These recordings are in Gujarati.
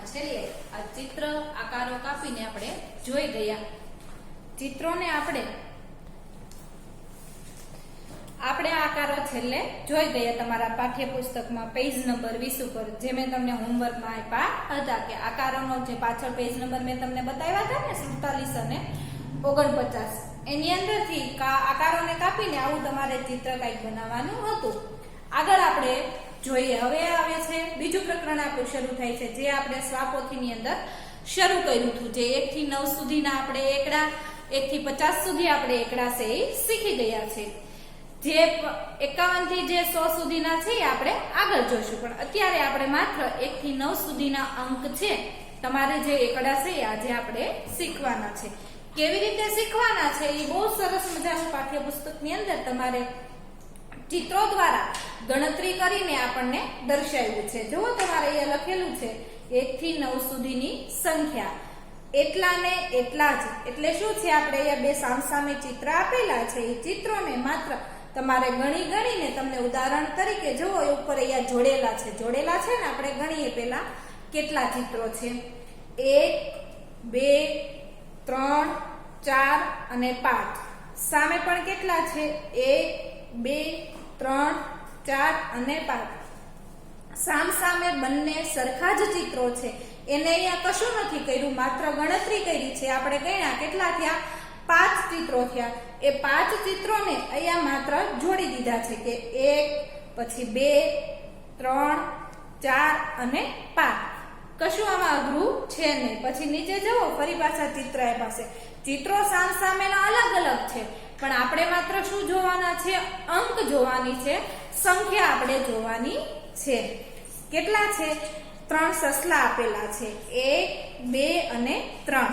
પાઠમાં છેલ્લે આ ચિત્ર આકારો કાપીને આપણે જોઈ ગયા. ચિત્રોને આપણે આકારો છેલ્લે જોઈ ગયા તમારા પાઠ્યપુસ્તકમાં પેજ નંબર 20 ઉપર, જે મેં તમને હોમવર્કમાં આપ્યા હતા કે આકારોનો જે પાછળ પેજ નંબર મેં તમને બતાવ્યા હતા ને 47 અને 49, એની અંદરથી આકારોને કાપીને આવું તમારે ચિત્ર કંઈક બનાવવાનું હતું. આગળ આપણે જોઈએ. હવે આવે છે બીજું પ્રકરણ આપણું શરૂ થાય છે, જે આપણે સ્વાપોથીની અંદર શરૂ કર્યું હતું, જે 1 થી 9 સુધીના આપણે એકડા, 1 થી 50 સુધી આપણે એકડા છે એ શીખી ગયા છે. જે 51 થી જે 100 સુધીના છે એ આપણે આગળ જોઈશું, પણ અત્યારે આપણે માત્ર 1 થી 9 સુધીના અંક છે તમારે જે એકડા છે એ આજે આપણે શીખવાના છે. કેવી રીતે શીખવાના છે એ બહુ સરસ મજાનું પાઠ્યપુસ્તકની અંદર તમારે ચિત્રો દ્વારા ગણતરી કરીને આપણને દર્શાવ્યું છે. જો તમારે અહીંયા લખેલું છે 1 થી 9 સુધીની સંખ્યા, એટલા ને એટલા જ. એટલે શું છે, આપણે અહીંયા બે સામસામે ચિત્ર આપેલા છે, એ ચિત્રોને માત્ર તમારે ગણીને તમને ઉદાહરણ તરીકે જુઓ ઉપર અહીંયા જોડેલા છે ને આપણે ગણીએ પેલા કેટલા ચિત્રો છે. 1 2 3 4 અને 5. સામે પણ કેટલા છે? 1 2 3 4 અને 5. સામસામે બંને સરખા જ ચિત્રો છે, એને અહીંયા કશું નથી કર્યું, માત્ર ગણતરી કરી છે. આપણે ગણ્યા કેટલા થયા? 5 ચિત્રો થયા. એ 5 ચિત્રોને અહીંયા માત્ર જોડી દીધા છે કે 1 પછી 2 3 4 અને 5. કશું આમાં અઘરું છે નહીં. પછી નીચે જુઓ, ફરી પાછા ચિત્ર આપ્યા છે. ચિત્રો સામસામેના અલગ અલગ છે, પણ આપણે માત્ર શું જોવાના છે? અંક જોવાની છે, સંખ્યા આપણે જોવાની છે. કેટલા છે? 3 સસલા આપેલા છે, 1 2 અને 3.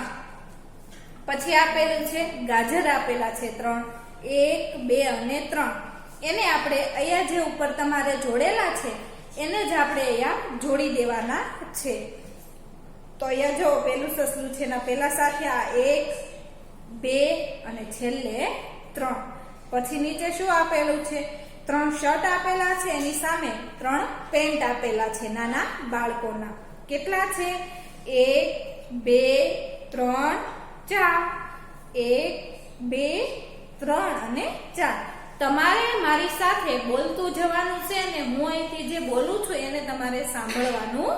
પછી આપેલું છે ગાજર આપેલા છે 3, 1 2 અને 3. એને આપણે અહીંયા જે ઉપર તમારે જોડેલા છે એને જ આપણે અહીંયા જોડી દેવાના છે. તો અહીંયા જો પેલું સસલું છે એના પેલા સાથે આ 1 2 અને છેલ્લે 3. પછી નીચે શું આપેલું છે? 3 શર્ટ આપેલા છે, એની સામે 3 પેન્ટ આપેલા છે નાના બાળકોના. કેટલા છે? 1 2 3 4. 1 2 3 અને 4. તમારે મારી સાથે બોલતું જવાનું છે ને હું અહીંથી જે બોલું છું એને તમારે સાંભળવાનું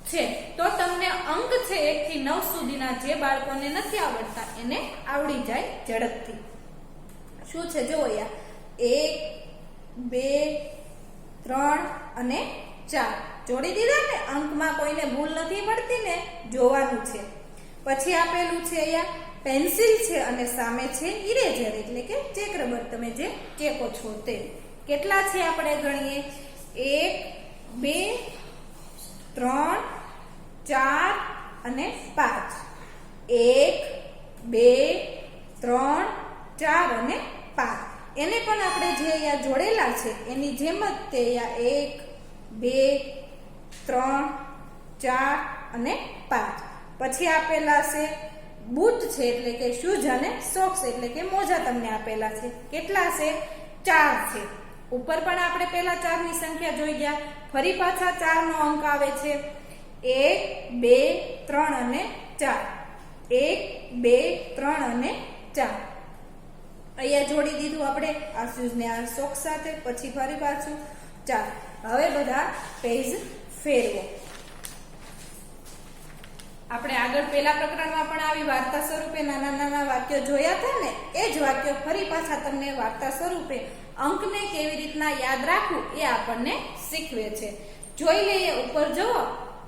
છે. તો તમને અંક છે 1 થી 9 સુધીના જે બાળકોને નથી આવડતા એને આવડી જાય ઝડપથી. શું છે જો અહીંયા 1 2 3 અને 4 જોડી દીધા ને. અંકમાં કોઈને ભૂલ નથી પડતી ને, જોવાનું છે. પછી આપેલું છે અહીંયા પેન્સિલ છે અને સામે છે ઇરેઝર એટલે કે ચેક રબર, તમે જે ચેકો છો તે. કેટલા છે આપણે ગણીએ? 1 2 3 4 અને 5. 1 2 3 4 અને 5. એને પણ આપણે જે અહીંયા જોડેલા છે એની જેમ જ તે અહીંયા 1 2 3 4 અને 5. પછી આપેલા છે બૂટ છે એટલે કે શૂઝ અને સોક્સ એટલે કે મોજા તમને આપેલા છે. કેટલા છે? 4 છે. ઉપર પણ આપણે પેલા 4 ની સંખ્યા જોઈ ગયા. ફરી પાછા 4 નો અંક આવે છે. 1 2 3 અને 4. 1 2 3 અને 4. અહીંયા જોડી દીધું આપણે આ શૂઝ ને આ સોક્સ સાથે. પછી ફરી પાછું 4. હવે બધા પેજ ફેરવો. આપણે આગળ પેલા પ્રકરણમાં પણ આવી વાર્તા સ્વરૂપે નાના નાના વાક્યો જોયા હતા ને, એ જ વાક્યો ફરી પાછા તમને વાર્તા સ્વરૂપે અંકને કેવી રીતના યાદ રાખવું એ આપણને શીખવે છે. જોઈ લઈએ. ઉપર જુઓ,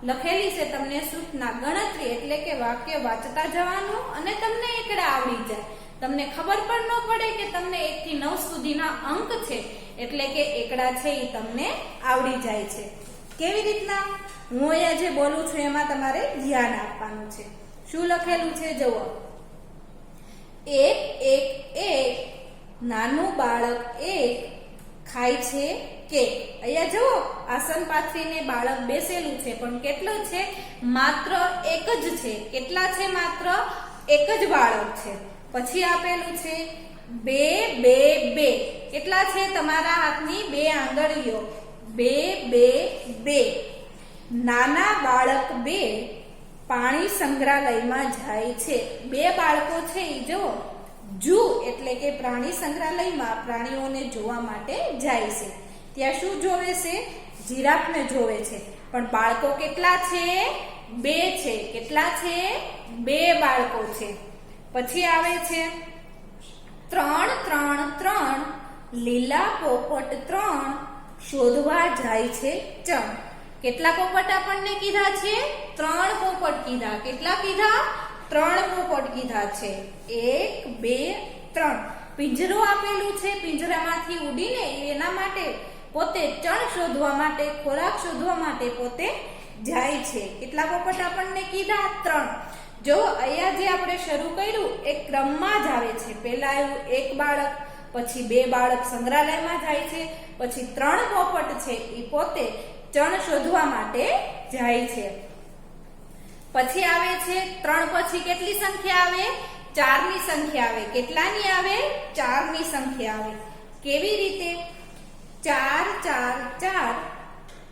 લખેલી છે તમને સૂચના ગણતરી એટલે કે વાક્ય વાંચતા જવાનું અને તમને એકડા આવડી જાય. તમને ખબર પણ ન પડે કે તમને 1 થી 9 સુધીના અંક છે, એટલે કે એકડા છે એ તમને આવડી જાય છે. કેવી રીતના? હું અહીંયા જે બોલું છું એમાં તમારે ધ્યાન આપવાનું છે. શું લખેલું છે જુઓ. 1 1 1 નાનું બાળક 1 ખાય છે કેક. અહીંયા જુઓ, આસન પાથરીને બાળક બેસેલું છે, પણ કેટલું છે? માત્ર એક જ છે. કેટલા છે? માત્ર એક જ બાળક છે. પછી આપેલું છે 2 2 2. કેટલા છે? તમારા હાથની 2 આંગળીઓ. 2 2 2. નાના બાળક બે પાણી સંગ્રહાલયમાં જાય છે. બે બાળકો છે એ જો ઝૂ એટલે કે પ્રાણી સંગ્રહાલયમાં પ્રાણીઓને જોવા માટે જાય છે. ત્યાં શું જોવે છે? જીરાફને જોવે છે. પણ બાળકો કેટલા છે? બે છે. કેટલા છે? બે બાળકો છે. પછી આવે છે 3 3 3 લીલા પોપટ 3 શોધવા જાય છે ચણ. કેટલા પોપટ આપણને કીધા છે? 3 પોપટ કીધા. કેટલા કીધા? 3 પોપટ કીધા છે. 1 2 3. પિંજરો આપેલું છે. પિંજરામાંથી ઉડીને એના માટે પોતે ચણ શોધવા માટે, ખોરાક શોધવા માટે પોતે જાય છે. કેટલા પોપટ આપણને કીધા? 3. જો અહીંયા જે આપણે શરૂ કર્યું એ ક્રમમાં જ આવે છે. પહેલા આવ્યું એક બાળક, પછી બે બાળક સંગ્રહાલયમાં જાય છે, પછી 3 પોપટ છે એ પોતે ચણ શોધવા માટે જાય છે. પછી આવે છે 3 પછી કેટલી સંખ્યા આવે? 4 ની સંખ્યા આવે. કેટલાની આવે? 4 ની સંખ્યા આવે. કેવી રીતે? 4 4 4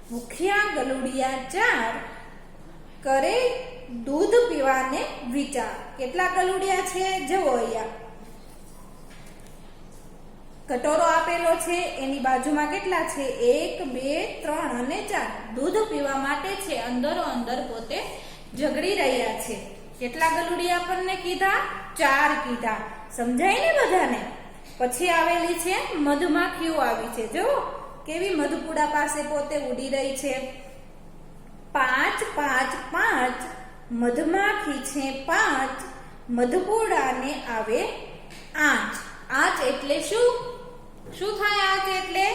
ભૂખ્યા ગલુડિયા 4 કરે દૂધ પીવાને વિચાર. કેટલા ગલુડિયા છે? જુઓ અહીંયા કટોરો આપેલો છે, એની બાજુમાં કેટલા છે? 1 2 3 અને 4. દૂધ પીવા માટે છે. અંદરો અંદર પોતે ઝઘડી રહ્યા છે. કેટલા ગલુડિયા આપણને કીધા? 4 કીધા. સમજાય ને બધાને? પછી આવેલી છે મધમાખીઓ આવી છે. જો કેવી મધપુડા પાસે પોતે ઉડી રહી છે. 5 5 5 મધમાખી છે 5 મધપુડાને આવે આંચ. આંચ એટલે શું? શું થાય આંચ એટલે?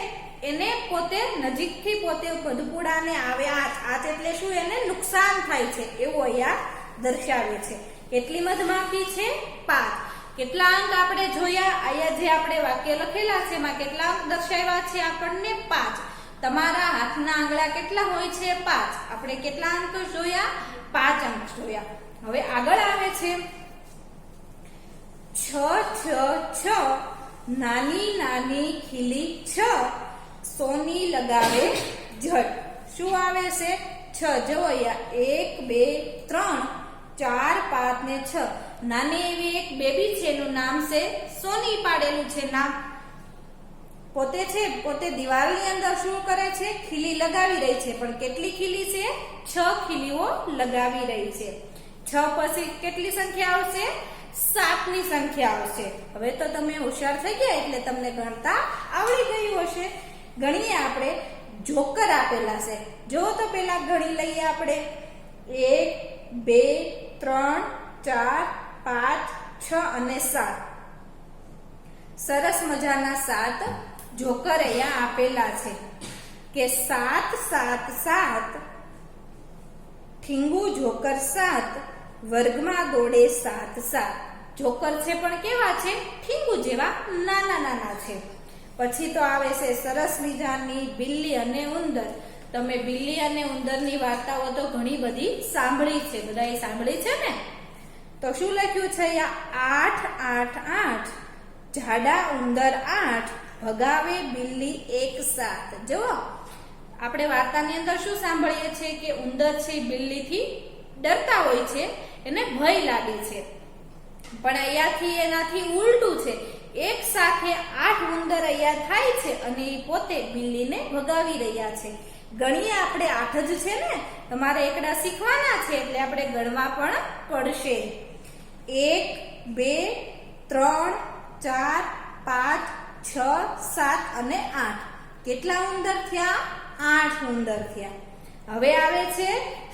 એને પોતે નજીકથી પોતે મધપુડાને આવે આંચ. આંચ એટલે શું? એને નુકસાન થાય છે એવું અહીંયા દર્શાવે છે. કેટલી મધમાખી છે? 5. કેટલા અંક આપણે જોયા? અહીંયા જે આપણે વાક્ય લખેલા છે એમાં કેટલા અંક દર્શાવ્યા છે આપણને? 5. તમારા હાથના આંગળા કેટલા હોય છે? 5. આપણે કેટલા અંક જોયા? 5 અંક જોયા. હવે આગળ આવે છે 6 6 6 નાની નાની ખીલી 6 સોની લગાવે ઝટ. શું આવે છે? 6. જો અહીંયા 1 2 3 4 5 ને 6. નાની એવી એક બેબી છે, એનું નામ છે સોની પાડેલું છે નામ. પોતે છે પોતે દિવાલની અંદર શું કરે છે? ખીલી લગાવી રહી છે. પણ કેટલી ખીલી છે? 6 ખીલીઓ લગાવી રહી છે. 6 પછી કેટલી સંખ્યા આવશે? 7 ની સંખ્યા આવશે. હવે તો તમે હોશિયાર થઈ ગયા એટલે તમને ગણતા આવડી ગયું હશે. ગણીએ આપણે. જોકર આપેલા છે. જો તો પેલા ગણી લઈએ આપણે. 1 2 3 4 5 6 અને 7. સરસ મજાના 7 જોકર અહીંયા આપેલા છે કે 7 7 7 ઠીંગુ જોકર 7 વર્ગમાં દોડે 7 7. જોકર છે પણ કેવા છે? ઠીંગુ જેવા નાના નાના છે. પછી તો આવે છે સરસ મજાની બિલ્લી અને ઉંદર. તમે બિલ્લી અને ઉંદરની વાર્તાઓ તો ઘણી બધી સાંભળી છે. બધાએ સાંભળી છે ને? તો શું લખ્યું છે અહીંયા? 8 8 8 જાડા ઉંદર 8 ભગાવે બિલ્લી 1 7. જો આપણે વાર્તાની અંદર શું સાંભળીએ છીએ કે ઉંદર છે બિલ્લીથી ડરતા હોય છે, એને ભય લાગે છે. પણ અહીંયાથી એનાથી ઉલટું છે. એક સાથે 8 ઉંદર અહીંયા થાય છે અને એ પોતે બિલ્લીને ભગાવી રહ્યા છે. ગણીએ આપણે 8 જ છે ને? તમારે એકડા શીખવાના છે એટલે આપણે ગણવા પણ પડશે. 1 2 3 4 5 6 7 અને 8. કેટલા ઉંદર થયા? 8 ઉંદર થયા. હવે આવે છે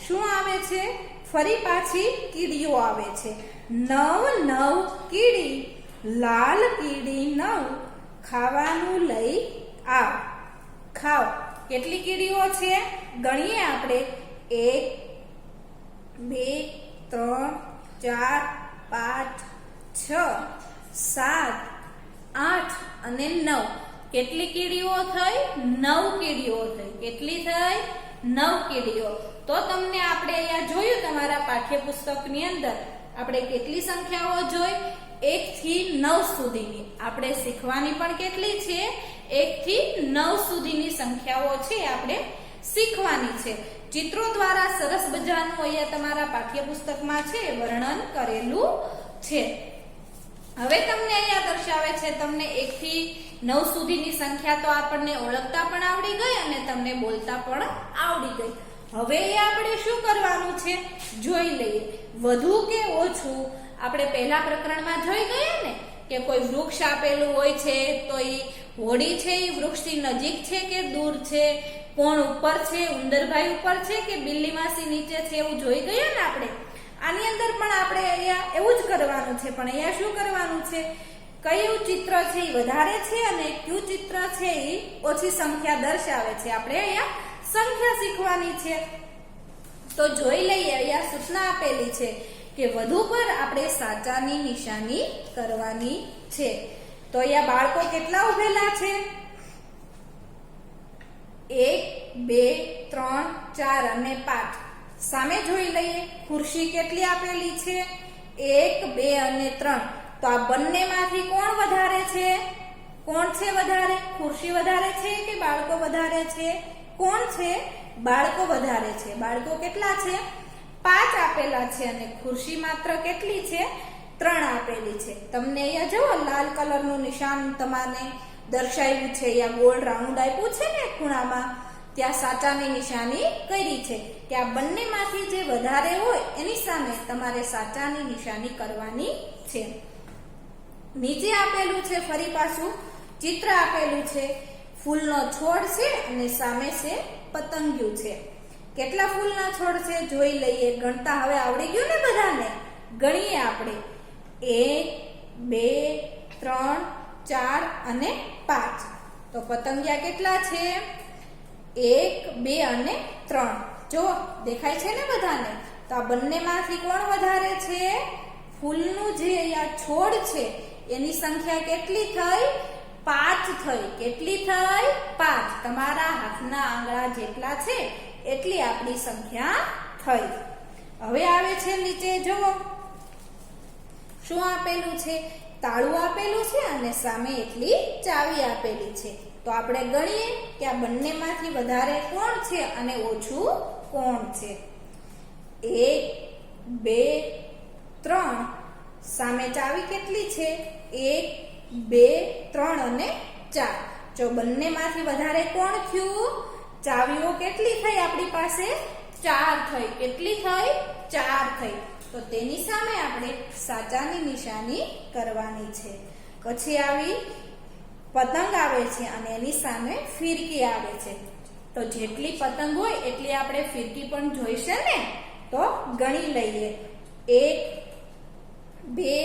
શું આવે છે? ફરી પાછી કીડીઓ આવે છે. 9 9 કીડી લાલ કીડી 9 ખાવાનું લઈ આવ. ખાવ. કેટલી કીડીઓ છે? ગણીએ આપણે. 1 2 3 4 5 6 7 8 અને 9. કેટલી કીડીઓ થઈ? 9 કીડીઓ થઈ. કેટલી થઈ? 9 કીડીઓ. તો તમને આપણે અહીંયા જોયું તમારા પાઠ્યપુસ્તકની અંદર આપણે કેટલી સંખ્યાઓ જોઈ? 1 થી 9 સુધીની. આપણે શીખવાની પણ કેટલી છે? 1 થી 9 સુધીની સંખ્યાઓ છે આપણે શીખવાની છે. ચિત્રો દ્વારા સરસ મજાનું અહીંયા તમારા પાઠ્યપુસ્તકમાં છે વર્ણન કરેલું છે. હવે તમને અહીંયા દર્શાવે છે તમને 1 થી 9 સુધીની સંખ્યા તો આપણને ઓળખતા પણ આવડી ગઈ અને તમને બોલતા પણ આવડી ગઈ. હવે આપણે શું કરવાનું છે જોઈ લઈએ. વધુ કે ઓછું આપણે પહેલા પ્રકરણમાં જોઈ ગયા ને કે કોઈ વૃક્ષ આપેલું હોય છે તો એ હોડી છે એ વૃક્ષથી નજીક છે કે દૂર છે, કોણ ઉપર છે, ઉંદરભાઈ ઉપર છે કે બિલ્લી માસી નીચે છે, એવું જોઈ ગયા ને આપણે. આની અંદર પણ આપણે અહીંયા એવું જ કરવાનું છે, પણ અહીંયા શું કરવાનું છે, કયું ચિત્ર છે એ વધારે છે અને કયું ચિત્ર છે એ ઓછી સંખ્યા દર્શાવે છે. આપણે અહીંયા સંખ્યા શીખવાની છે. તો જોઈ લઈએ, અહીંયા સૂચના આપેલી છે કે વધુ પર આપણે સાચાની નિશાની કરવાની છે. તો અહીંયા બાળકો કેટલા ઉભેલા છે? 1 2 3 4 અને 5. સામે જોઈ લઈએ ખુરશી કેટલી આપેલી છે? 1 2 અને 3. તો આ બંનેમાંથી કોણ વધારે છે? કોણ છે વધારે? ખુરશી વધારે છે કે બાળકો વધારે છે? કોણ છે? બાળકો વધારે છે. બાળકો કેટલા છે? 5 આપેલા છે અને ખુરશી માત્ર કેટલી છે? 3 આપેલી છે. તમને અહીંયા જુઓ લાલ કલરનું નિશાન તમારે દર્શાવ્યું છે. અહીંયા ગોળ રાઉન્ડ આપ્યું છે ને ખૂણામાં, ત્યાં સાચાની નિશાની કરી છે કે આ બંનેમાંથી જે વધારે હોય એની સામે તમારે સાચાની નિશાની કરવાની છે. નીચે આપેલું છે ફરી પાછું ચિત્ર આપેલું છે. ફૂલનો છોડ છે અને સામે છે પતંગિયું છે. કેટલા ફૂલના છોડ છે જોઈ લઈએ. ગણતા હવે આવડી ગયું ને બધાને? ગણીએ આપણે. 1 2 3 4 અને 5. તો પતંગિયા કેટલા છે? 1 2 અને 3. જો દેખાય છે ને બધાને? તો આ બંનેમાંથી કોણ વધારે છે? ફૂલનું જે અહીંયા છોડ છે એની સંખ્યા કેટલી થઈ? 5 થઈ. કેટલી થઈ? 5. તમારા હાથના આંગળા જેટલા છે એટલી આપણી સંખ્યા થઈ. હવે આવે છે નીચે જુઓ શું આપેલું છે? તાળું આપેલું છે અને સામે એટલી ચાવી આપેલી છે. તો આપણે ગણીએ કે આ બંનેમાંથી વધારે કોણ છે અને ઓછું કોણ છે? 1 2 3. સામે ચાવી કેટલી છે? 1 2 3 અને 4. જો બંનેમાંથી વધારે કોણ થયું? ચાવીઓ કેટલી થઈ આપણી પાસે? 4 થઈ. કેટલી થઈ? 4 થઈ. તો તેની સામે આપણે સાચાની નિશાની કરવાની છે. પછી આવી પતંગ આવે છે અને એની સામે ફિરકી આવે છે. તો જેટલી પતંગ હોય એટલી આપણે ફિરકી પણ જોઈશે ને? તો ગણી લઈએ. 1 2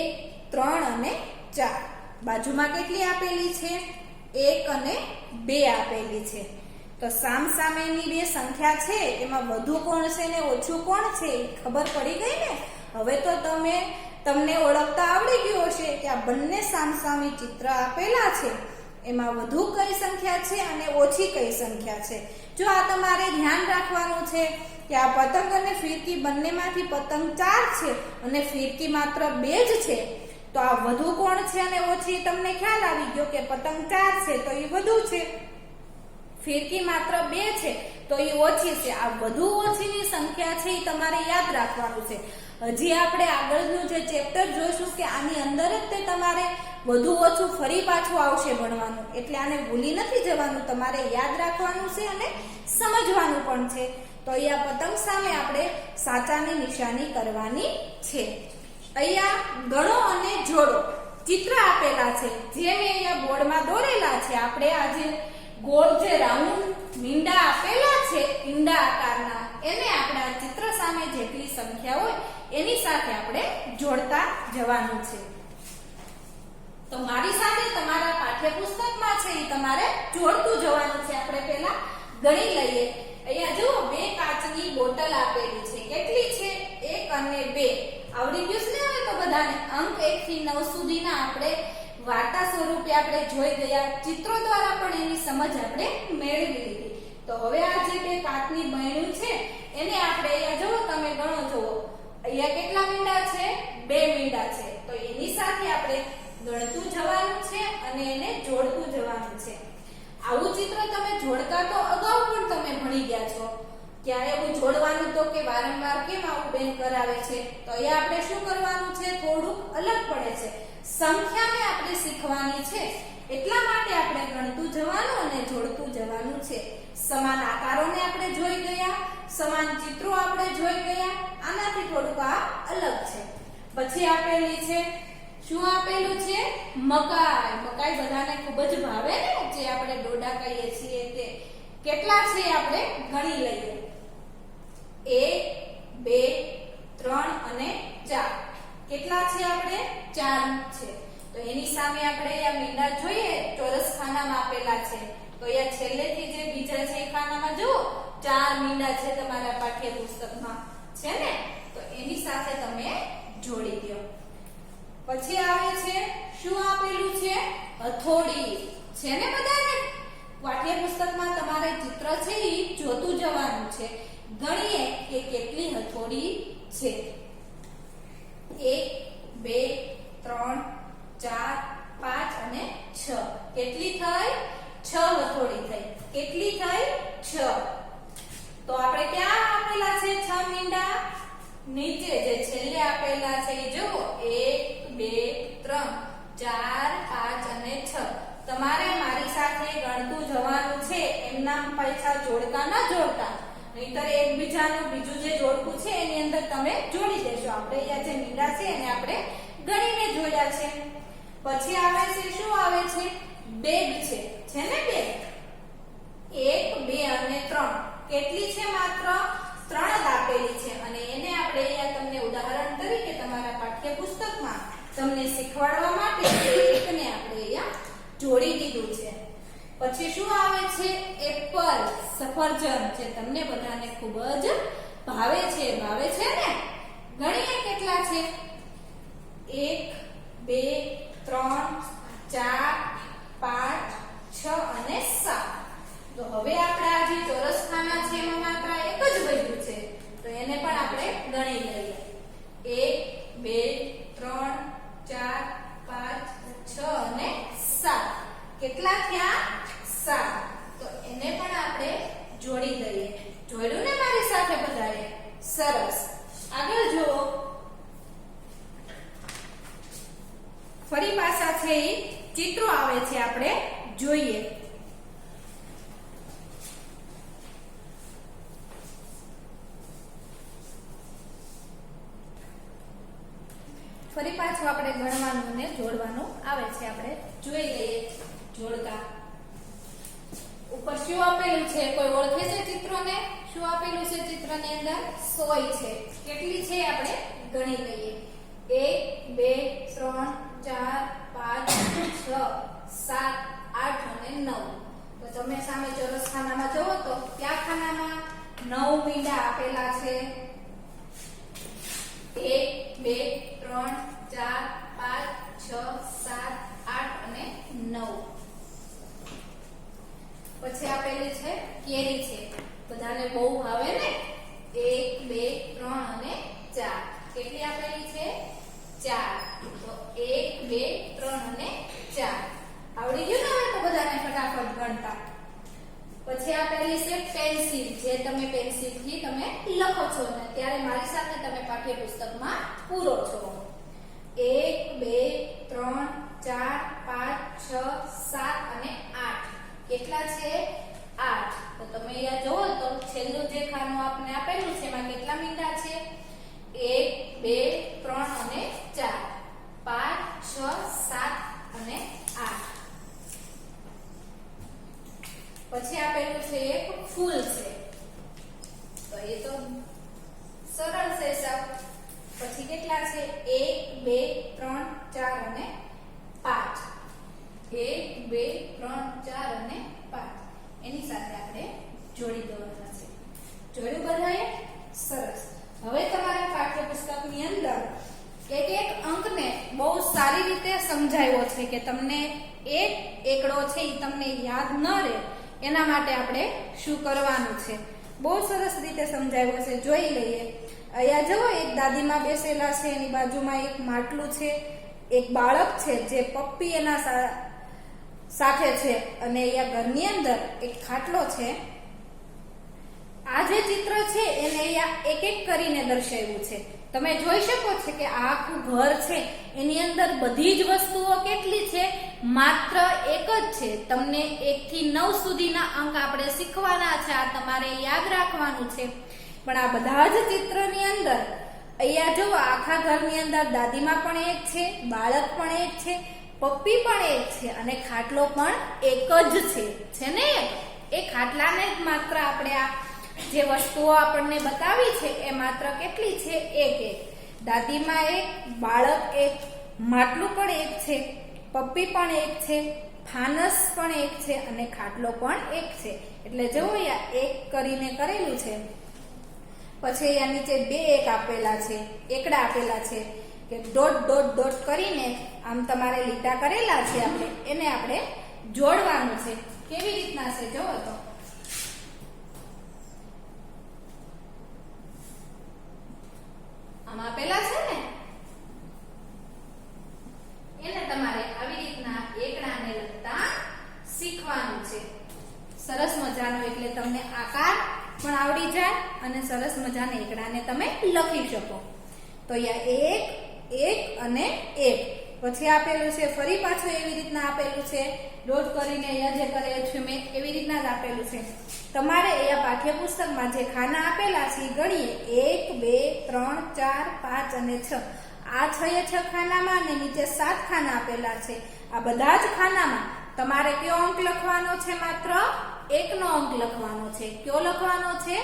3 અને 4. બાજુમાં કેટલી આપેલી છે? 1 અને 2 આપેલી છે. તો સામસામેની બે સંખ્યા છે એમાં વધુ કોણ છે ને ઓછું કોણ છે ખબર પડી ગઈ ને? હવે તો તમને ઓળખતા આવડી ગયું હશે કે આ બંને સામસામી ચિત્ર આપેલા છે એમાં વધુ કઈ સંખ્યા છે અને ઓછી કઈ સંખ્યા છે. જો આ તમારે ધ્યાન રાખવાનું છે કે આ પતંગ અને ફિરકી બંનેમાંથી પતંગ 4 છે અને ફિરકી માત્ર 2 જ છે. તો આ વધુ કોણ છે અને ઓછી તમને ખ્યાલ આવી ગયો કે પતંગ 4 છે તો એ વધુ છે, ફિરકી માત્ર 2 છે તો એ ઓછી છે. આ વધુ ઓછીની સંખ્યા છે એ તમારે યાદ રાખવાનું છે. હજી આપણે આગળનું જે ચેપ્ટર જોઈશું કે આની અંદર જ તે તમારે વધુ ઓછું ફરી પાછું આવશે ભણવાનું, એટલે આને ભૂલી નથી જવાનું, તમારે યાદ રાખવાનું છે અને સમજવાનું પણ છે. તો અહીંયા પતંગ સામે આપણે સાચાની નિશાની કરવાની છે. અહીંયા ગણો અને જોડો ચિત્ર આપેલા છે જે મેં અહીંયા બોર્ડમાં દોરેલા છે. આપણે આજે ગોળ જે રાઉન્ડ મીંડા આપેલા છે ઈંડા આકારના, એને આપણે આ ચિત્ર સામે જેટલી સંખ્યા હોય એની સાથે આપણે જોડતા જવાનું છે. તો મારી સાથે તમારા પાઠ્યપુસ્તકમાં છે એ તમારે જોડતું જવાનું છે. આપણે પહેલા ગણી લઈએ. અહીંયા જુઓ 2 કાચની બોટલ આપેલી છે. કેટલી છે? 1 અને 2. આવડી ગયું ને? હવે તો બધાને અંક 1 થી 9 સુધીના આપણે વાર્તા સ્વરૂપે આપણે જોઈ ગયા. ચિત્રો દ્વારા પણ એની સમજ આપણે મેળવી લીધી. તો હવે આ જે 2 કાચની બહેણું છે એને આપણે અહીંયા જુઓ, તમે ગણો જુઓ, અહીંયા કેટલા મીંડા છે? 2 મીંડા છે. તો એની સાથે આપણે ગણતું જવાનું છે અને એને જોડતું જવાનું છે. આવું ચિત્ર તમે જોડતા તો અગાઉ પણ તમે ભણી ગયા છો. ક્યાં એવું જોડવાનું તો કે વારંવાર કેમ આવું બેન કરાવે છે, તો અહીંયા આપણે શું કરવાનું છે, થોડુંક અલગ પડે છે. સંખ્યાને આપણે શીખવાની છે, એટલા માટે આપણે ગણતું જવાનું અને જોડતું જવાનું છે. સમાન આકારોને આપણે જોઈ ગયા, સમાન ચિત્રો આપણે જોઈ ગયા. આનાથી થોડુંક આ અલગ છે. પછી આપેલી છે, શું આપેલું છે, મકાઈ. મકાઈ બધાને ખૂબ જ ભાવે ને, જે આપણે ડોડા કહીએ છીએ તે. કેટલા છે આપણે ગણી લઈએ. 1 2 3 અને 4. કેટલા છે આપણે 4 છે. તો એની સામે આપણે આ મીંડા જોઈએ, ચોરસ ખાનામાં આપેલા છે. તો અહીંયા છેલ્લેથી જે બીજા છે એ ખાનામાં જુઓ 4 મીંડા છે તમારા પાઠ્યપુસ્તકમાં છે ને, તો એની સાથે તમે જોડી દો. પછી આવે છે, શું આપેલું છે, હથોડી. છે ને બધાને પાઠ્યપુસ્તકમાં તમારે ચિત્ર છે એ જોતું જવાનું છે. ગણીએ કે કેટલી હથોડી છે. 1 2 3 4 5 અને 6. કેટલી થઈ? 6 હથોડી થઈ. કેટલી થઈ? 6. તો આપણે ક્યાં આપેલા છે 6 મીંડા? નીચે જે છેલ્લે આપેલા છે એ જુઓ, 1 2 3 4 5 અને 6. તમારે મારી સાથે ગણતું જવાનું છે. એમના પૈસા જોડતા ન જોડતા, નહીતર એકબીજાનું બીજું જે જોડકું છે એની અંદર તમે જોડી દેશો. આપણે અહીંયા જે મીંડા છે એને આપણે ગણીને જોડ્યા છે. પછી આવે છે, શું આવે છે, બેગ છે ને બેગ. 1 2 અને 3. કેટલી છે? માત્ર 3 જ આપેલી છે. અને એને આપણે અહીંયા તમને ઉદાહરણ તરીકે તમારા પાઠ્યપુસ્તકમાં તમને શીખવાડવા માટે એકને આપણે અહીંયા જોડી દીધું છે. પછી શું આવે છે, એપલ, સફરજન, જે તમને બધાને ખૂબ જ ભાવે છે. ભાવે છે ને? ગણીએ કેટલા છે. 1 2 3 4 5 6 અને 7. તો હવે આપણે આ જે ચોરસ ખાના છે એમાં માત્ર એક જ વધ્યું છે, તો એને પણ આપણે ગણી લઈએ. 1 2 3 4 5 6 અને 7. કેટલા થયા? 7. તો એને પણ આપણે જોડી દઈએ. જોડ્યું ને મારી સાથે બધાએ? સરસ. આગળ જુઓ. ફરી પાછા છે એ ચિત્રો આવે છે, આપણે જોઈએ. ફરી પાછું આપણે ગણવાનું ને જોડવાનું આવે છે. આપણે જોઈ લઈએ જોડકા. ઉપર શું આપેલું છે? કોઈ ઓળખે છે ચિત્રોને? શું આપેલું છે ચિત્રની અંદર? સોય છે. કેટલી છે આપણે ગણી લઈએ. 1 2 3 4 5 6 7 8 અને 9. તો તમે સામે ચોરસ ખાનામાં જુઓ તો કયા ખાનામાં 9 મીંડા આપેલા છે? 1 2 3 4 5 6 7 8 અને 9. પછી આપેલી છે કેરી છે. બધાને બહુ ભાવે ને? 1 2 3 અને 4. કેટલી આપેલી છે? 4. તો 1 2 3 અને 4 આવડી ગયું ને? હવે તો બધાને ફટાફટ ગણતા. પછી આપેલી છે પેન્સિલ, જે તમે પેન્સિલથી તમે લખો છો ને ત્યારે મારી સાથે તમે પાઠ્યપુસ્તકમાં પૂરો છો. 1 2 3 4 5 6 7 અને 8. કેટલા છે? 8. તો તમે અહીંયા જુઓ તો છેલ્લું જે ખાનું આપણે આપેલું છે એમાં કેટલા મીંડા છે? 1 2 3 અને 4 5 6 7 અને 8. પછી આપેલું છે એક ફૂલ છે. તો એ તો સરળ છે સાહેબ. પછી કેટલા છે? 1 2 3 4 અને 5. 1 2 3 4 અને 5. એની સાથે આપણે જોડી દેવાના છે. જોડ્યું બધાએ? સરસ. હવે તમારા પાઠ્યપુસ્તકની અંદર એક અંકને બહુ સારી રીતે સમજાવ્યો છે કે તમને એક એકડો છે એ તમને યાદ ન રહે એના માટે આપણે શું કરવાનું છે. બહુ સરસ રીતે સમજાવ્યો છે. જોઈ લઈએ. અહીંયા જુઓ, એક દાદીમાં બેસેલા છે, એની બાજુમાં એક માટલું છે, એક બાળક છે જે પપ્પી એના સાથે છે, અને અહીંયા ઘરની અંદર એક ખાટલો છે. આ જે ચિત્ર છે એને અહીંયા એક એક કરીને દર્શાવ્યું છે. તમે જોઈ શકો છો કે આ આખું ઘર છે એની અંદર બધી જ વસ્તુઓ કેટલી છે? માત્ર એક જ છે. તમને 1 થી 9 સુધીના અંક આપણે શીખવાના છે, આ તમારે યાદ રાખવાનું છે. પણ આ બધા જ ચિત્રની અંદર અહીંયા જો આખા ઘરની અંદર દાદીમા પણ એક છે, બાળક પણ એક છે, પપ્પી પણ એક છે અને ખાટલો પણ એક જ છે ને? એ ખાટલાને જ માત્ર આપણે આ જે વસ્તુઓ આપણને બતાવી છે એ માત્ર કેટલી છે? એક. દાદીમા એક, બાળક એક, માટલું પણ એક છે, પપ્પી પણ એક છે, ફાનસ પણ એક છે અને ખાટલો પણ એક છે. એટલે જો અહીંયા એક કરીને કરેલું છે. પછી અહીંયા નીચે 2 એક આપેલા છે, એકડા આપેલા છે કે ડોટ ડોટ ડોટ કરીને આમ તમારે લીટા કરેલા છે, એને આપણે જોડવાનું છે. કેવી રીતના છે જોવો તો. આમ આપેલા છે ને, એને તમારે આવી રીતના એકડાને લખતા શીખવાનું છે. સરસ મજાનો, એટલે તમને આકાર પણ આવડી જાય અને સરસ મજાના એકડાને તમે લખી શકો. તો અહીંયા 1 1 અને 1 પછી આપેલું છે, ફરી પાછું એવી રીતના આપેલું છે, ડોટ કરીને અહીંયા જે કરેલું છે મેં એવી રીતના જ આપેલું છે. તમારે અહીંયા પાઠ્યપુસ્તકમાં જે ખાના આપેલા છે એ ગણીએ 1 2 3 4 5 અને 6. આ 6 એ 6 ખાનામાં અને નીચે 7 ખાના આપેલા છે. આ બધા જ ખાનામાં તમારે કયો અંક લખવાનો છે? માત્ર 1 નો અંક લખવાનો છે. કયો લખવાનો છે?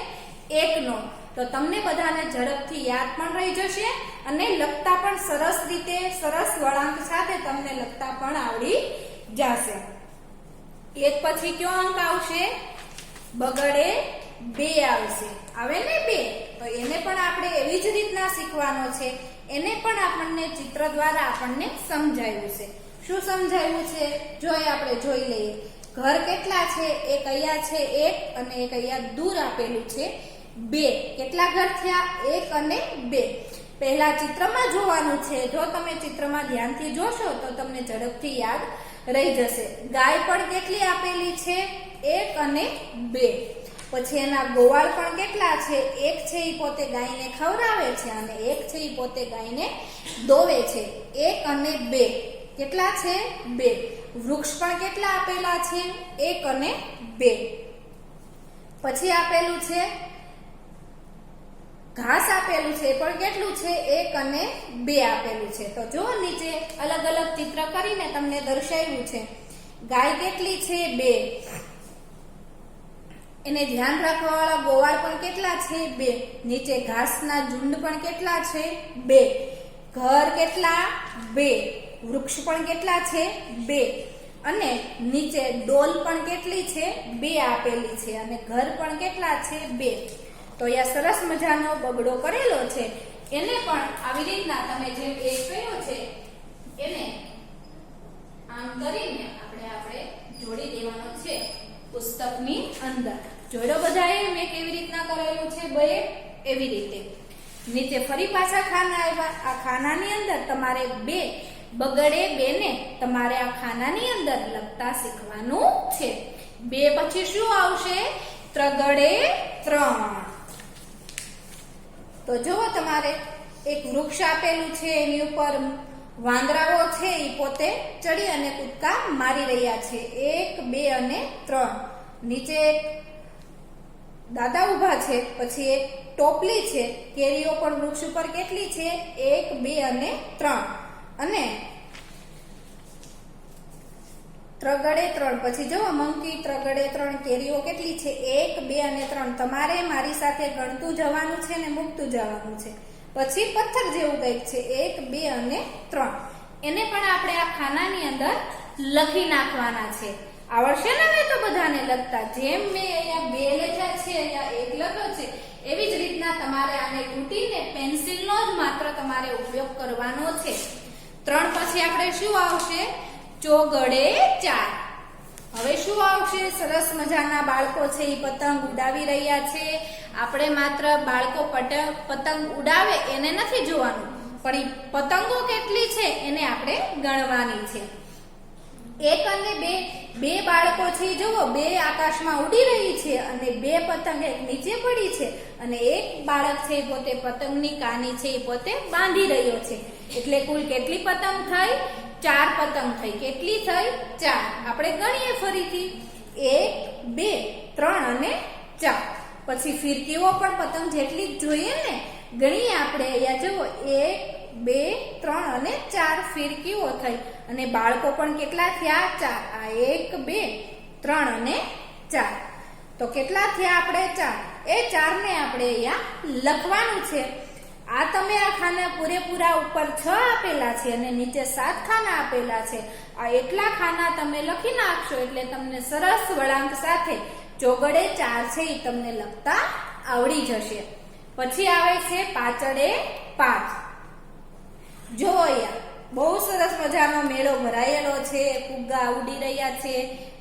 1 નો. તો તમને બધાને ઝડપથી યાદ પણ રહી જશે અને લખતા પણ સરસ રીતે, સરસ વળાંક સાથે તમને લખતા પણ આવડી જશે. 1 પછી કયો અંક આવશે? બગડે 2 આવશે. આવે ને 2? તો એને પણ આપણે એવી જ રીતના શીખવાનો છે. એને પણ આપણને ચિત્ર દ્વારા આપણને સમજાવ્યું છે. શું સમજાવ્યું છે? આપણે જોઈ લઈએ. ઘર કેટલા છે? એક અહીંયા છે 1 અને એક અહીંયા દૂર આપેલું છે 2. કેટલા ઘર થયા? 1 અને 2. પહેલા ચિત્રમાં જોવાનું છે. જો તમે ચિત્રમાં ધ્યાનથી જોશો તો તમને ઝડપથી યાદ રહી જશે. ગાય પણ કેટલી આપેલી છે? 1 અને 2. પછી એના ગોવાળ પણ કેટલા છે? 1 છે એ પોતે ગાયને ખવડાવે છે અને 1 છે એ પોતે ગાયને દોવે છે. 1 અને 2 કેટલા છે? 2. વૃક્ષ પણ કેટલા આપેલા છે? 1 અને 2. પછી આપેલું છે ઘાસ આપેલું છે, પણ કેટલું છે? 1 અને 2 આપેલું છે. તો જો નીચે અલગ અલગ ચિત્ર કરીને તમને દર્શાવ્યું છે. ગાય કેટલી છે? 2. એને ધ્યાન રાખવા વાળા ગોવાળ પણ કેટલા છે? 2. નીચે ઘાસના ઝુંડ પણ કેટલા છે? 2. ઘર કેટલા? 2. વૃક્ષ પણ કેટલા છે? 2. અને નીચે ડોલ પણ કેટલી છે? 2 આપેલી છે અને ઘર પણ કેટલા છે? 2. તો અહીંયા સરસ મજાનો બગડો કરેલો છે. એને પણ આવી રીતના તમે જેમ એક કર્યો છે એને આમ કરીને આપણે જોડી દેવાનો છે પુસ્તકની અંદર. જોડો બધાએ મેં કેવી રીતના કરેલું છે? બે એવી રીતે. નીચે ફરી પાછા ખાના આવ્યા. આ ખાનાની અંદર તમારે 2 બગડે 2 ને તમારે આ ખાનાની અંદર લખતા શીખવાનું છે. 2 પછી શું આવશે? ત્રગડે 3. તો જો તમારે એક વૃક્ષ આપેલું છે, એની ઉપર વાંદરાઓ છે એ પોતે ચડી અને કૂદકા મારી રહ્યા છે. 1 2 અને 3. નીચે દાદા ઉભા છે. પછી એક ટોપલી છે. કેરીઓ પણ વૃક્ષ ઉપર કેટલી છે? 1 2 અને 3. અને ત્રગડે 3. પછી જો મંકી ત્રગડે 3. કેરીઓ કેટલી છે? 1 2 અને 3. તમારે મારી સાથે ગણતું જવાનું છે ને મૂકતું જવાનું છે. પછી પથ્થર જેવું કંઈક છે. 1 2 અને 3. એને પણ આપણે આ ખાનાની અંદર લખી નાખવાના છે. આવડશે ને હવે તો બધાને લખતા? જેમ મેં અહીંયા 2 લખ્યા છે, અહીંયા 1 લખ્યો છે, એવી જ રીતના તમારે આને તૂટીને પેન્સિલનો જ માત્ર તમારે ઉપયોગ કરવાનો છે. 3 પછી આપણે શું આવશે? ચોગડે 4. હવે શું આવશે? સરસ મજાના બાળકો છે એ પતંગ ઉડાવી રહ્યા છે. આપણે માત્ર બાળકો પતંગ ઉડાવે એને નથી જોવાનું, પણ એ પતંગો કેટલી છે એને આપણે ગણવાની છે. એક અને બે, બે બાળકો છે જુઓ, બે આકાશમાં ઉડી રહી છે અને બે પતંગ એક નીચે પડી છે અને એક બાળક છે પોતે પતંગની કાની છે એ પોતે બાંધી રહ્યો છે. એટલે કુલ કેટલી પતંગ થઈ? 4 પતંગ થઈ. કેટલી થઈ? 4. આપણે ગણીએ ફરીથી 1 2 3 અને 4. પછી ફિરકીઓ પણ પતંગ જેટલી જ જોઈએ ને, ગણીએ આપણે. અહીંયા જુઓ 1 2 3 અને 4 ફિરકીઓ થઈ અને બાળકો પણ કેટલા થયા? 4. આ 1 2 3 અને 4. તો કેટલા થયા આપણે? 4. એ 4 ને આપણે અહીંયા લખવાનું છે. આ તમે આ ખાના પૂરેપૂરા ઉપર 6 આપેલા છે અને નીચે 7 ખાના આપેલા છે. આ એટલા ખાના તમે લખી નાખશો એટલે તમને સરસ વળાંક સાથે ચોગડે 4 છે એ તમને લખતા આવડી જશે. પછી આવે છે પાછળે 5. જો અહીંયા બહુ સરસ મજાનો મેળો ભરાયેલો છે, ફુગ્ગા ઉડી રહ્યા છે,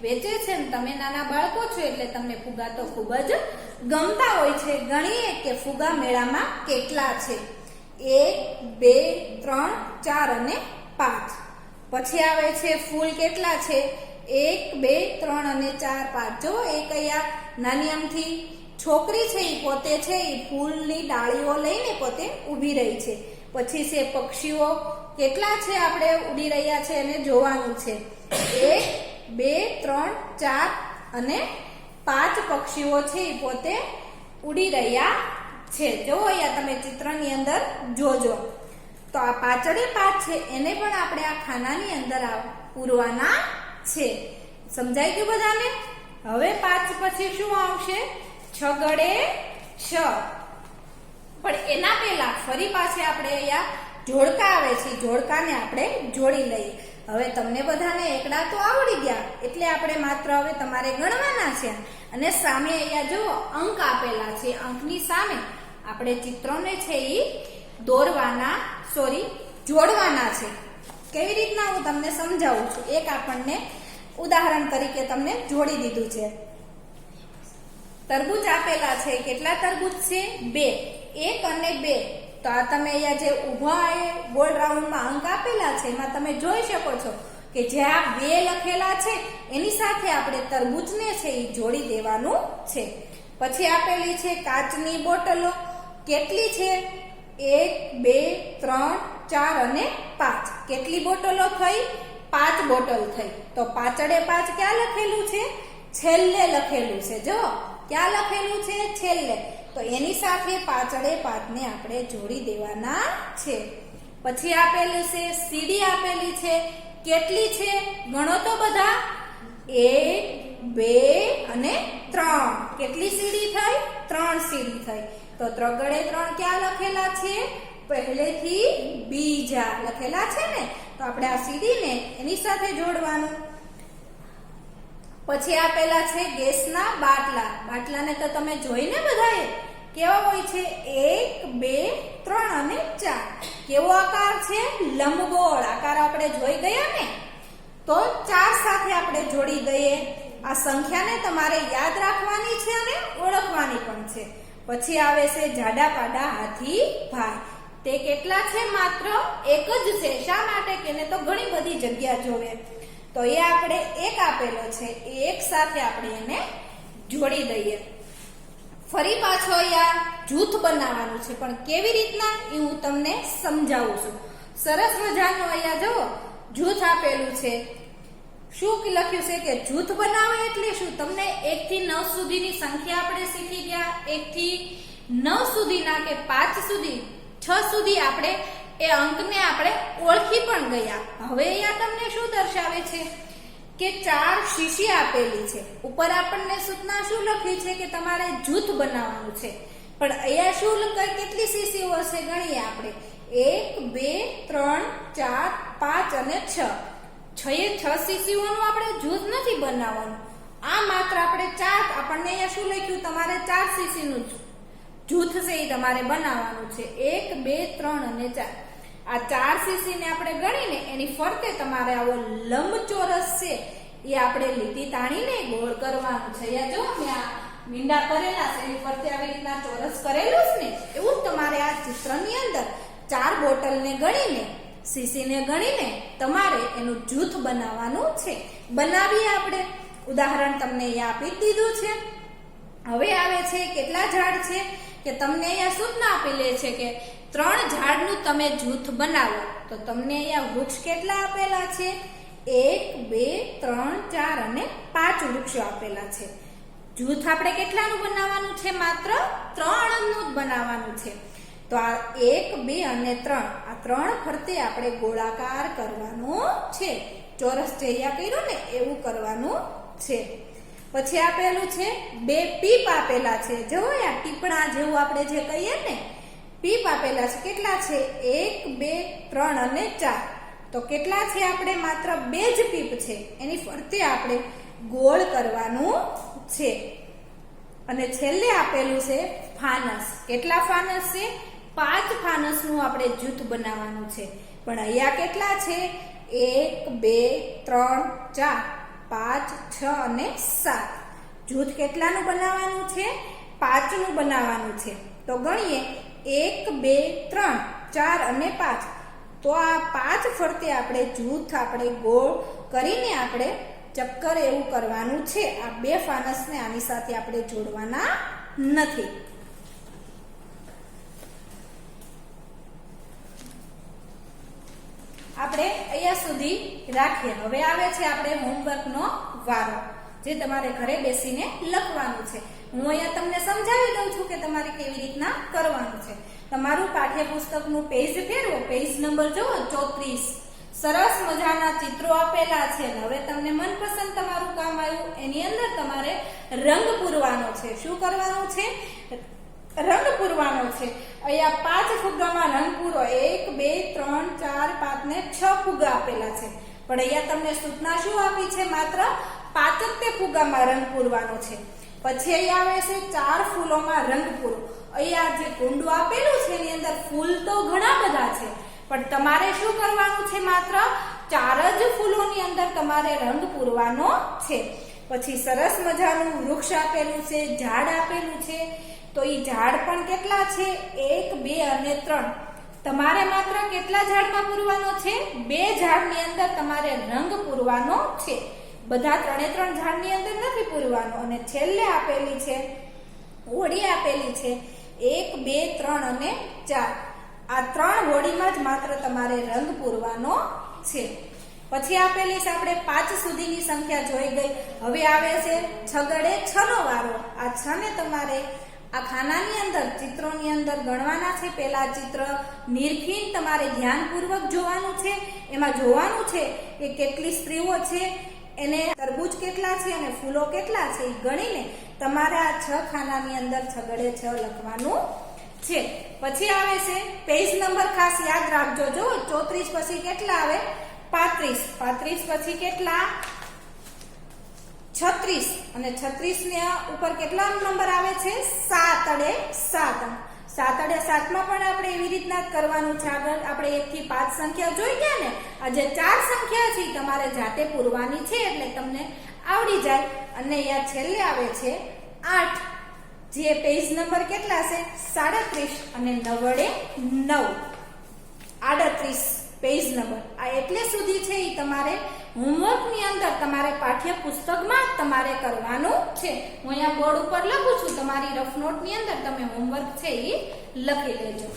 વેચે છે ને તમે નાના બાળકો છો એટલે તમને ફુગ્ગા તો ખૂબ જ ગમતા હોય છે. ગણીએ કે ફુગ્ગા મેળામાં કેટલા છે? 1 2 3 4 અને 5. પછી આવે છે ફૂલ કેટલા છે? 1 2 3 અને 4 5. જો એક અહીંયા નાની અમથી છોકરી છે એ પોતે છે એ ફૂલની ડાળીઓ લઈને પોતે ઊભી રહી છે. પછી છે પક્ષીઓ કેટલા છે આપણે ઉડી રહ્યા છે એને જોવાનું છે. 1 2 3 4 અને 5 પક્ષીઓ છે એ પોતે ઉડી રહ્યા છે. જો અહીંયા તમે ચિત્રની અંદર જોજો. તો આ પાછળે 5 છે એને પણ આપણે આ ખાનાની અંદર પૂરવાના છે. સમજાઈ ગયું બધાને? હવે 5 પછી શું આવશે? છગડે 6. પણ એના પહેલા ફરી પાછી આપણે અહીંયા જોડકા આવે છે, જોડકાને આપણે જોડી લઈએ. હવે તમને બધાને એકડા તો આવડી ગયા એટલે આપણે માત્ર હવે તમારે ગણવાના છે. અને સામે અહીંયા જુઓ અંક આપેલા છે, અંકની સામે આપણે ચિત્રોને છે એ જોડવાના છે. કેવી રીતના હું તમને સમજાવું છું. એક આપણને ઉદાહરણ તરીકે તમને જોડી દીધું છે. તરબૂચ આપેલા છે. કેટલા તરબૂચ છે? 2. 1 અને 2. તો આ તમે અહીંયા જે ઊભા ગોળ રાઉન્ડમાં અંક આપેલા છે એમાં તમે જોઈ શકો છો કે જે આ 2 લખેલા છે એની સાથે આપણે તરબૂચને છે એ જોડી દેવાનું છે. પછી આપેલી છે કાચની બોટલો. કેટલી છે? 1 2 3 4 અને 5. કેટલી બોટલો થઈ? 5 બોટલ થઈ. તો પાછળે 5 ક્યાં લખેલું છે? છેલ્લે લખેલું છે. જો ક્યાં લખેલું છે? છેલ્લે. તો એની સાથે પાછળે 5 ને આપણે જોડી દેવાના છે. પછી આપેલું છે સીડી આપેલી છે. કેટલી છે? ગણો તો બધા. 1 2 અને 3. કેટલી સીડી થઈ? 3 સીડી થઈ. તો ત્રગડે 3 ક્યાં લખેલા છે? પહેલેથી બીજા લખેલા છે ને, તો આપણે આ સીડીને એની સાથે જોડવાનું. પછી આપેલા છે ગેસના બાટલા. બાટલાને તો તમે જોઈને બધાએ કેવા હોય છે? 1 2 3 અને 4. કેવો આકાર છે? લંબગોળ આકાર આપણે જોઈ ગયા ને, તો 4 સાથે આપણે જોડી દઈએ. આ સંખ્યાને તમારે યાદ રાખવાની છે અને ઓળખવાની પણ છે. પછી આવે છે જાડા પાડા હાથી ભાઈ. તે કેટલા છે? માત્ર એક જ છે. શા માટે? કે એને તો ઘણી બધી જગ્યા જોવે. તો એ આપણે 1 આપેલો છે, એ 1 સાથે આપણે એને જોડી દઈએ. ફરી પાછો અહીંયા જૂથ બનાવવાનું છે, પણ કેવી રીતના એ હું તમને સમજાવું છું. સરસ મજાનું અહીંયા જુઓ જૂથ આપેલું છે. શું લખ્યું છે કે જૂથ બનાવે એટલે શું? તમને 1 થી 9 સુધીની સંખ્યા આપણે શીખી ગયા. 1 થી 9 સુધીના કે 5 સુધી 6 સુધી આપણે એ અંકને આપણે ઓળખી પણ ગયા. હવે અહીંયા તમને શું દર્શાવે છે કે 4 શીશી આપેલી છે. ઉપર આપણને સૂચના શું લખી છે કે તમારે જૂથ બનાવવાનું છે. પણ અહીંયા શું કેટલી શીશીઓ હશે? ગણીએ આપણે. 1 2 3 4 5 અને 6. 6 શીશીઓનું આપણે જૂથ નથી બનાવવાનું. આ માત્ર આપણે 4 આપણને અહીંયા શું લખ્યું? તમારે 4 શીશીનું જૂથ છે એ તમારે બનાવવાનું છે. 1 2 3 અને 4. આ 4 શીશીને આપણે ગણીને એની ફરતે તમારે આવો લંબચોરસ છે એ આપણે લીટી તાણીને ગોળ કરવાનું છે. અહીંયા જો મેં આ મીંડા કરેલા છે એની ફરતે આવી રીતના ચોરસ કરેલું છે ને, એવું જ તમારે આ ચિત્રની અંદર 4 બોટલને ગણીને સીસીને ગણીને તમારે એનું જૂથ બનાવવાનું છે. બનાવીએ આપણે. ઉદાહરણ તમને અહીંયા આપી દીધું છે. હવે આવે છે કેટલા ઝાડ છે કે તમને અહીંયા સૂચના આપેલી છે કે 3 ઝાડનું તમે જૂથ બનાવો. તો તમને અહીંયા વૃક્ષ કેટલા આપેલા છે? 1 2 3 4 અને 5 વૃક્ષો આપેલા છે. જૂથ આપણે કેટલાનું બનાવવાનું છે? માત્ર 3 નું જ બનાવવાનું છે. તો આ 1 2 અને 3 આ 3 ફરતે આપણે ગોળાકાર કરવાનું છે. ચોરસ જે અહીંયા કર્યું ને એવું કરવાનું છે. પછી આપેલું છે 2 પીપ આપેલા છે. જો આ ટીપણા જેવું આપણે જે કહીએ ને પીપ આપેલા છે. કેટલા છે? 1 2 3 અને 4. તો કેટલા છે? આપણે માત્ર 2 જ પીપ છે. એની ફરતે આપણે ગોળ કરવાનું છે. અને છેલ્લે આપેલું છે ફાનસ. કેટલા ફાનસ છે? 5 ફાનસનું આપણે જૂથ બનાવવાનું છે. પણ અહીંયા કેટલા છે? 1 2 3 4 5 6 અને 7. જૂથ કેટલાનું બનાવવાનું છે? 5 નું બનાવવાનું છે. તો ગણીએ 1 2 3 4 અને 5. તો આ 5 ફરતે આપણે જૂથ આપણે ગોળ કરીને આપણે ચક્કર એવું કરવાનું છે. આ 2 ફાનસને આની સાથે આપણે જોડવાના નથી. આપણે અહીંયા સુધી રાખીએ. હવે આવે છે આપણે હોમવર્કનો વારો, જે તમારે ઘરે બેસીને લખવાનું છે. હું અહીંયા તમને સમજાવી દઉં છું કે તમારે કેવી રીતના કરવાનું છે. તમારું પાઠ્યપુસ્તકનું પેજ ફેરવો. પેજ નંબર જુઓ 34. સરસ મજાના ચિત્રો આપેલા છે. હવે તમને મનપસંદ તમારું કામ આવ્યું. એની અંદર તમારે રંગ પૂરવાનો છે. શું કરવાનું છે? રંગ પૂરવાનો છે. અહીંયા 5 ફુગ્ગામાં રંગ પૂરો. 1 2 3 4 5 ને 6 ફુગ્ગા આપેલા છે. પણ અહીંયા તમને સૂચના શું આપી છે? માત્ર 5 જ તે ફુગ્ગામાં રંગ પૂરવાનો છે. પછી અહીંયા આવે છે 4 ફૂલોમાં રંગ પૂરો. અહીંયા જે કુંડું આપેલું છે એની અંદર ફૂલ તો ઘણા બધા છે, પણ તમારે શું કરવાનું છે? માત્ર 4 જ ફૂલોની અંદર તમારે રંગ પૂરવાનો છે. પછી સરસ મજાનું વૃક્ષ આપેલું છે, ઝાડ આપેલું છે. તો એ ઝાડ પણ કેટલા છે? 1 2 અને 3. તમારે માત્ર કેટલા ઝાડમાં પૂરવાનો છે? 2 ઝાડની અંદર તમારે રંગ પૂરવાનો છે. બધા 3 ઝાડની અંદર નથી પૂરવાનો. અને છેલ્લે આપેલી છે હોડી આપેલી છે 1 2 3 અને 4. આ 3 હોડીમાં જ માત્ર તમારે રંગ પૂરવાનો છે. પછી આપેલી છે આપણે 5 સુધીની સંખ્યા જોઈ ગઈ. હવે આવે છે છગડે 6 નો વારો. આ 6 ને તમારે આ ખાનાની અંદર ચિત્રોની અંદર ગણવાના છે. પહેલા ચિત્ર નિરખીને તમારે ધ્યાનપૂર્વક જોવાનું છે. એમાં જોવાનું છે કે કેટલી સ્ત્રીઓ છે, એને તરબૂચ કેટલા છે અને ફૂલો કેટલા છે એ ગણીને તમારે આ 6 ખાનાની અંદર છગડે 6 લખવાનું છે. પછી આવે છે પેજ નંબર. ખાસ યાદ રાખજો. જો 34 પછી કેટલા આવે? 35. 35 પછી કેટલા? 36. અને 36 ને ઉપર કેટલા નંબર આવે છે? 7 અડે 7. 7 અડે 7 માં પણ આપણે એવી રીતના જ કરવાનું છે. આગળ આપણે 1 થી 5 સંખ્યા જોઈ ગયા ને. આ જે 4 સંખ્યા છે તમારે જાતે પૂરવાની છે, એટલે તમને આવડી જાય. અને અહીંયા છેલ્લે આવે છે 8, જે પેજ નંબર કેટલા છે? 37. અને 9 વડે 9, 38 પેજ નંબર. આ એટલે સુધી છે એ તમારે હોમવર્કની અંદર તમારે પાઠ્યપુસ્તકમાં જ તમારે કરવાનું છે. હું અહીંયા બોર્ડ ઉપર લખું છું. તમારી રફ નોટની અંદર તમે હોમવર્ક છે એ લખી લેજો.